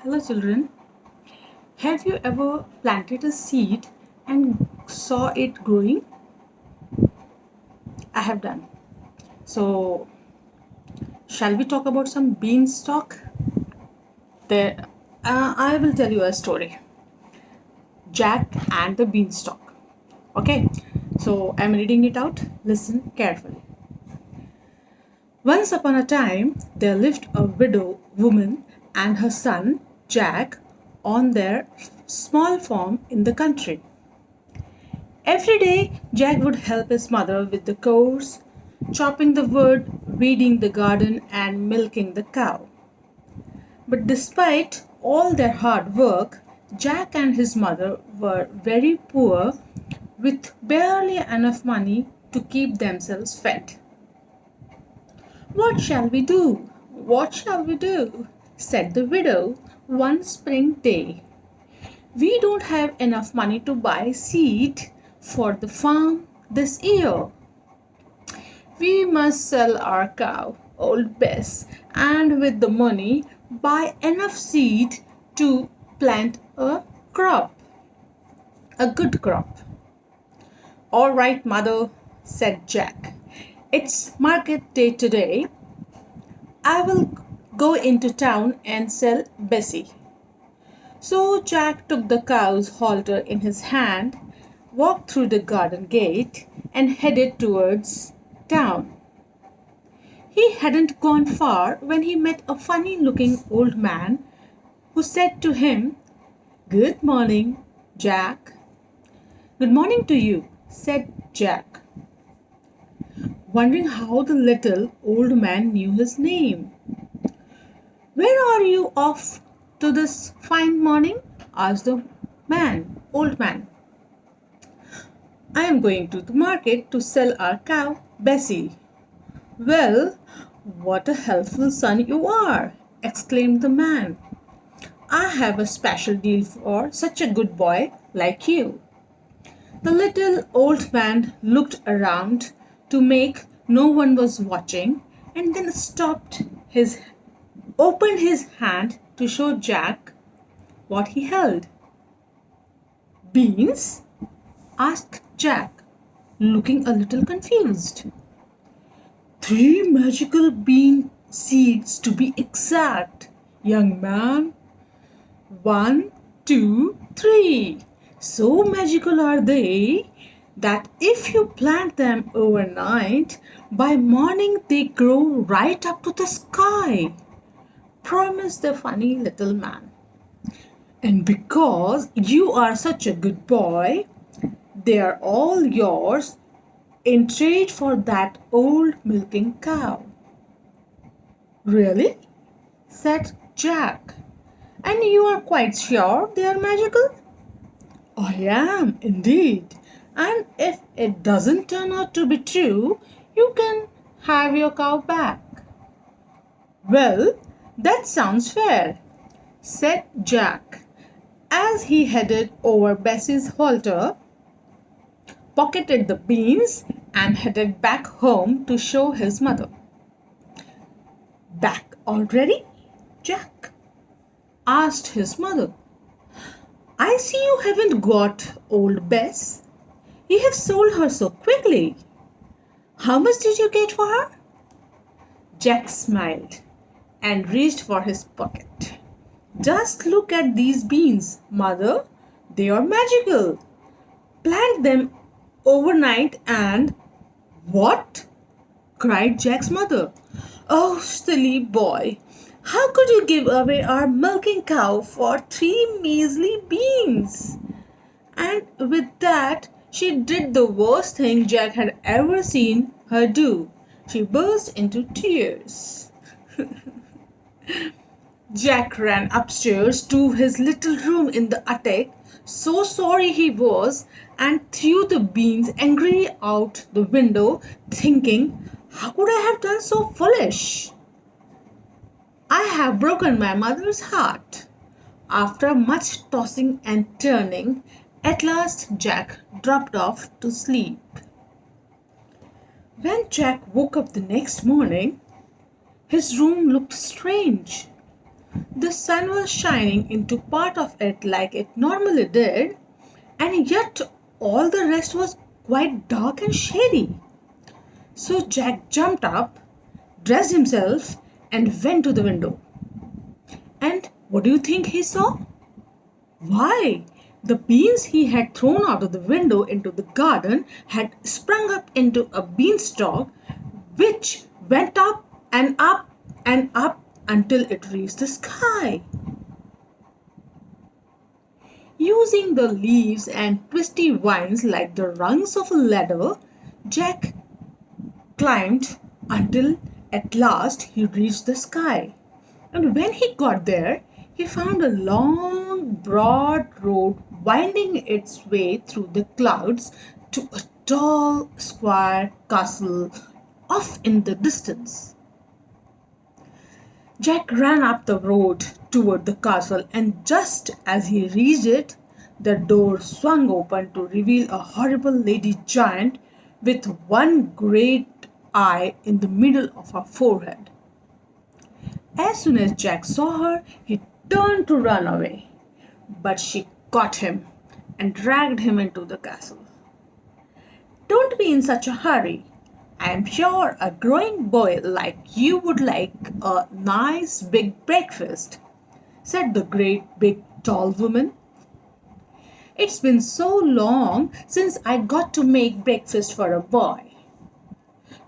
Hello, children. Have you ever planted a seed and saw it growing? I have done. So, shall we talk about some beanstalk? There, I will tell you a story. Jack and the beanstalk. Okay, so I'm reading it out. Listen carefully. Once upon a time, there lived a widow woman and her son, Jack, on their small farm in the country. Every day, Jack would help his mother with the chores, chopping the wood, weeding the garden, and milking the cow. But despite all their hard work, Jack and his mother were very poor with barely enough money to keep themselves fed. What shall we do? What shall we do? Said the widow one spring day. We don't have enough money to buy seed for the farm this year. We must sell our cow, old Bess, and with the money buy enough seed to plant a crop, a good crop. All right, mother, said Jack. It's market day today. I will go into town and sell Bessie. So Jack took the cow's halter in his hand, walked through the garden gate, and headed towards town. He hadn't gone far when he met a funny looking old man who said to him, "Good morning, Jack." "Good morning to you," said Jack, wondering how the little old man knew his name. "Where are you off to this fine morning?" asked the old man. "I am going to the market to sell our cow, Bessie." "Well, what a helpful son you are!" exclaimed the man. "I have a special deal for such a good boy like you." The little old man looked around to make no one was watching and then opened his hand to show Jack what he held. "Beans?" asked Jack, looking a little confused. "Three magical bean seeds to be exact, young man. One, two, three. So magical are they that if you plant them overnight, by morning they grow right up to the sky," promised the funny little man. "And because you are such a good boy, they are all yours in trade for that old milking cow." "Really?" said Jack. "And you are quite sure they are magical?" "I am, indeed. And if it doesn't turn out to be true, you can have your cow back." "Well, that sounds fair," said Jack as he headed over Bessie's halter, pocketed the beans, and headed back home to show his mother. "Back already, Jack?" asked his mother. "I see you haven't got old Bess. You have sold her so quickly. How much did you get for her?" Jack smiled and reached for his pocket. "Just look at these beans, mother. They are magical. Plant them overnight and—" "What?" cried Jack's mother. "Oh, silly boy. How could you give away our milking cow for three measly beans?" And with that, she did the worst thing Jack had ever seen her do. She burst into tears. Jack ran upstairs to his little room in the attic, so sorry he was, and threw the beans angrily out the window, thinking, "How could I have done so foolish? I have broken my mother's heart." After much tossing and turning, at last Jack dropped off to sleep. When Jack woke up the next morning, his room looked strange. The sun was shining into part of it like it normally did, and yet all the rest was quite dark and shady. So Jack jumped up, dressed himself, and went to the window. And what do you think he saw? Why, the beans he had thrown out of the window into the garden had sprung up into a beanstalk which went up and up and up until it reached the sky. Using the leaves and twisty vines like the rungs of a ladder, Jack climbed until at last he reached the sky. And when he got there, he found a long, broad road winding its way through the clouds to a tall, square castle off in the distance. Jack ran up the road toward the castle, and just as he reached it, the door swung open to reveal a horrible lady giant with one great eye in the middle of her forehead. As soon as Jack saw her, he turned to run away, but she caught him and dragged him into the castle. Don't be in such a hurry. I am sure a growing boy like you would like a nice big breakfast, said the great big tall woman. It's been so long since I got to make breakfast for a boy.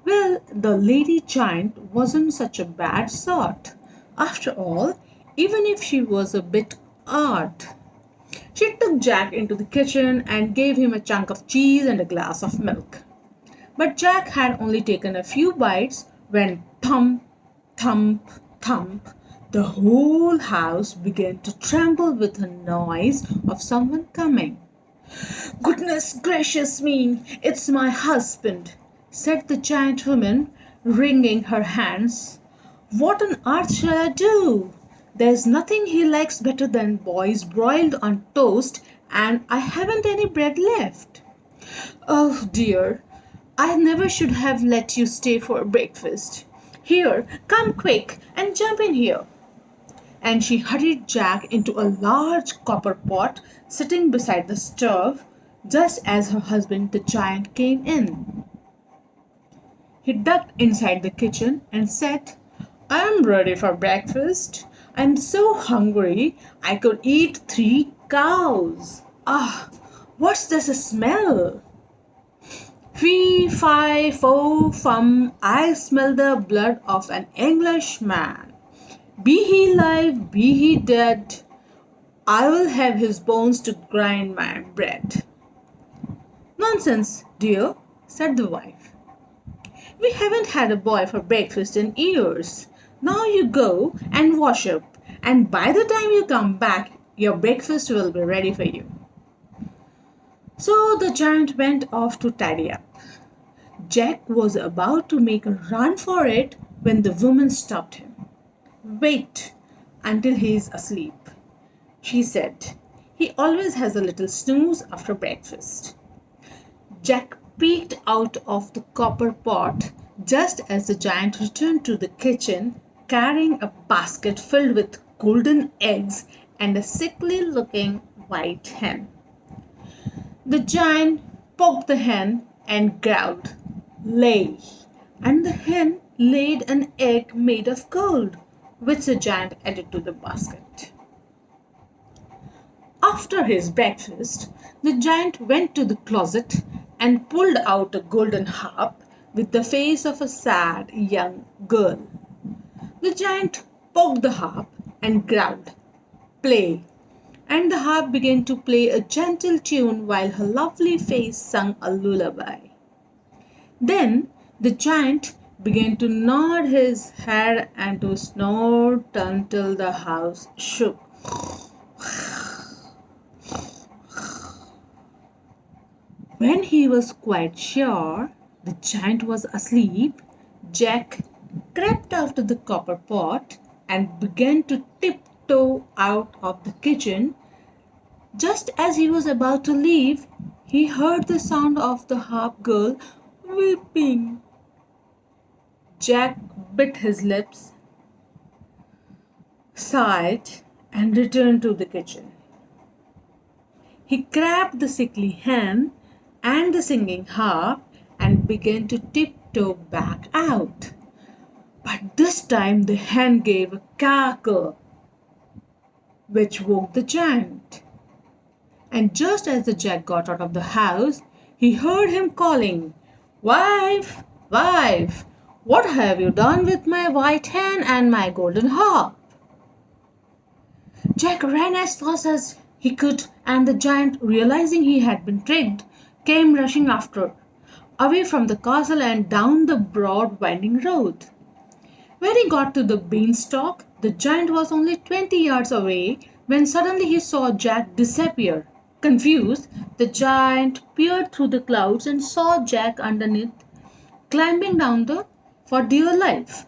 Well, the lady giant wasn't such a bad sort. After all, even if she was a bit odd. She took Jack into the kitchen and gave him a chunk of cheese and a glass of milk. But Jack had only taken a few bites when thump, thump, thump, the whole house began to tremble with a noise of someone coming. Goodness gracious me, it's my husband, said the giant woman, wringing her hands. What on earth shall I do? There's nothing he likes better than boys broiled on toast, and I haven't any bread left. Oh dear, I never should have let you stay for breakfast. Here, come quick and jump in here. And she hurried Jack into a large copper pot sitting beside the stove just as her husband the giant came in. He ducked inside the kitchen and said, I'm ready for breakfast. I'm so hungry I could eat 3 cows. Ah, what's this smell? Fee, fi, fo, fum, I smell the blood of an Englishman. Be he alive, be he dead, I will have his bones to grind my bread. Nonsense, dear, said the wife. We haven't had a boy for breakfast in years. Now you go and wash up, and by the time you come back, your breakfast will be ready for you. So the giant went off to tidy up. Jack was about to make a run for it when the woman stopped him. Wait until he is asleep, she said. He always has a little snooze after breakfast. Jack peeked out of the copper pot just as the giant returned to the kitchen carrying a basket filled with golden eggs and a sickly looking white hen. The giant poked the hen and growled, Lay, and the hen laid an egg made of gold, which the giant added to the basket. After his breakfast, the giant went to the closet and pulled out a golden harp with the face of a sad young girl. The giant poked the harp and growled, Play, and the harp began to play a gentle tune while her lovely face sung a lullaby. Then the giant began to nod his head and to snort until the house shook. When he was quite sure the giant was asleep, Jack crept out of the copper pot and began to tiptoe out of the kitchen. Just as he was about to leave, he heard the sound of the harp girl weeping. Jack bit his lips. sighed, and returned to the kitchen. He grabbed the sickly hen and the singing harp and began to tiptoe back out. But this time the hen gave a cackle which woke the giant. And just as the Jack got out of the house, he heard him calling, "Wife, wife, what have you done with my white hen and my golden harp?" Jack ran as fast as he could, and the giant, realizing he had been tricked, came rushing after, away from the castle and down the broad winding road. When he got to the beanstalk, the giant was only 20 yards away when suddenly he saw Jack disappear. Confused, the giant peered through the clouds and saw Jack underneath, climbing down the for dear life.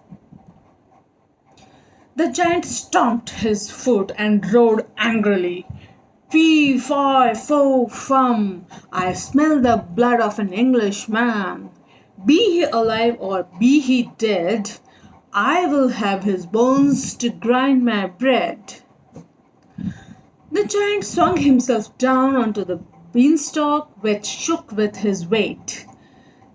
The giant stomped his foot and roared angrily. "Fee, fi, fo, fum! I smell the blood of an Englishman. Be he alive or be he dead, I will have his bones to grind my bread." The giant swung himself down onto the beanstalk, which shook with his weight.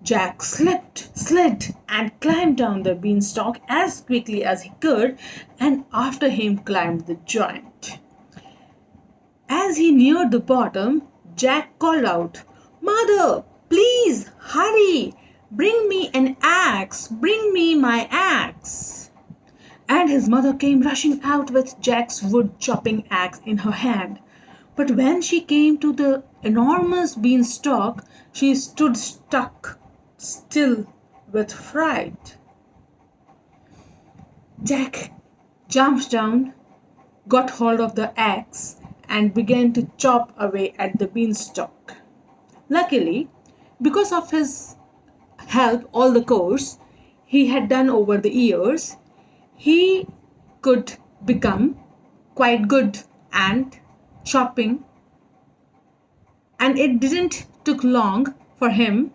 Jack slipped, slid, and climbed down the beanstalk as quickly as he could, and after him climbed the giant. As he neared the bottom, Jack called out, "Mother, please hurry! Bring me an axe! Bring me my axe!" And his mother came rushing out with Jack's wood chopping axe in her hand. But when she came to the enormous beanstalk, she stood stuck still with fright. Jack jumped down, got hold of the axe, and began to chop away at the beanstalk. Luckily, because of his help all the course he had done over the years, he could become quite good and chopping, and it didn't took long for him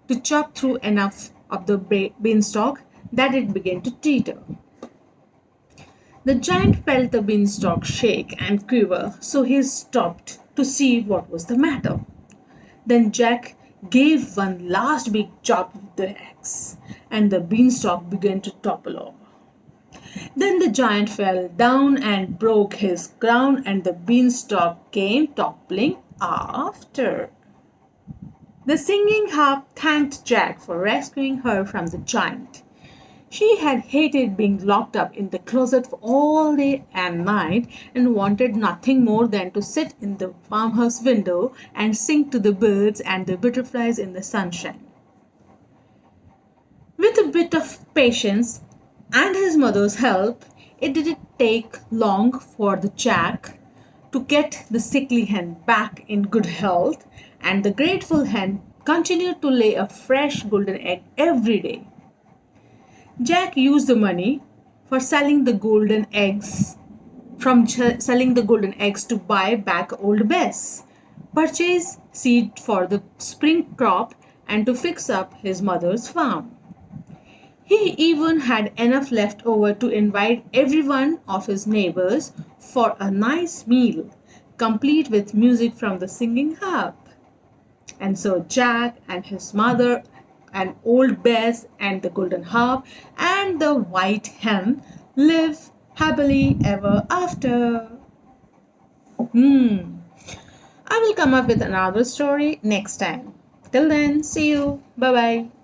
to chop through enough of the beanstalk that it began to teeter. The giant felt the beanstalk shake and quiver, so he stopped to see what was the matter. Then Jack gave one last big chop with the axe, and the beanstalk began to topple over. Then the giant fell down and broke his crown, and the beanstalk came toppling after. The singing harp thanked Jack for rescuing her from the giant. She had hated being locked up in the closet for all day and night and wanted nothing more than to sit in the farmhouse window and sing to the birds and the butterflies in the sunshine. With a bit of patience and his mother's help, it didn't take long for the Jack to get the sickly hen back in good health, and the grateful hen continued to lay a fresh golden egg every day. Jack used the money for selling the golden eggs selling the golden eggs to buy back old Bess, purchase seed for the spring crop, and to fix up his mother's farm. He even had enough left over to invite every one of his neighbors for a nice meal, complete with music from the singing harp. And so Jack and his mother and old Bess and the golden harp and the white hen live happily ever after. I will come up with another story next time. Till then, see you. Bye bye.